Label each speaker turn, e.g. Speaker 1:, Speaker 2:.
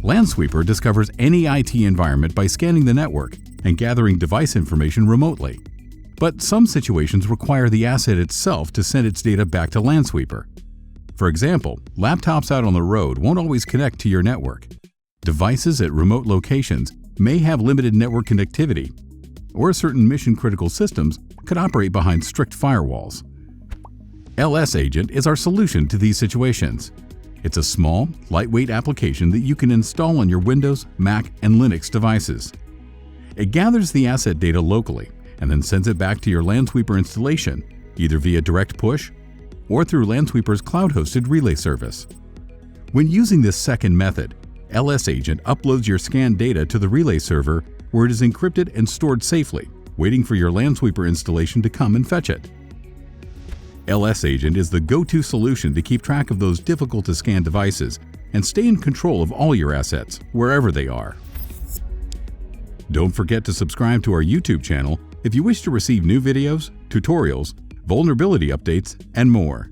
Speaker 1: Lansweeper discovers any IT environment by scanning the network and gathering device information remotely. But some situations require the asset itself to send its data back to Lansweeper. For example, laptops out on the road won't always connect to your network. Devices at remote locations may have limited network connectivity, or certain mission-critical systems could operate behind strict firewalls. LsAgent is our solution to these situations. It's a small, lightweight application that you can install on your Windows, Mac, and Linux devices. It gathers the asset data locally and then sends it back to your Lansweeper installation, either via direct push or through Lansweeper's cloud-hosted relay service. When using this second method, LsAgent uploads your scanned data to the relay server where it is encrypted and stored safely, waiting for your Lansweeper installation to come and fetch it. LsAgent is the go-to solution to keep track of those difficult-to-scan devices and stay in control of all your assets, wherever they are. Don't forget to subscribe to our YouTube channel if you wish to receive new videos, tutorials, vulnerability updates, and more.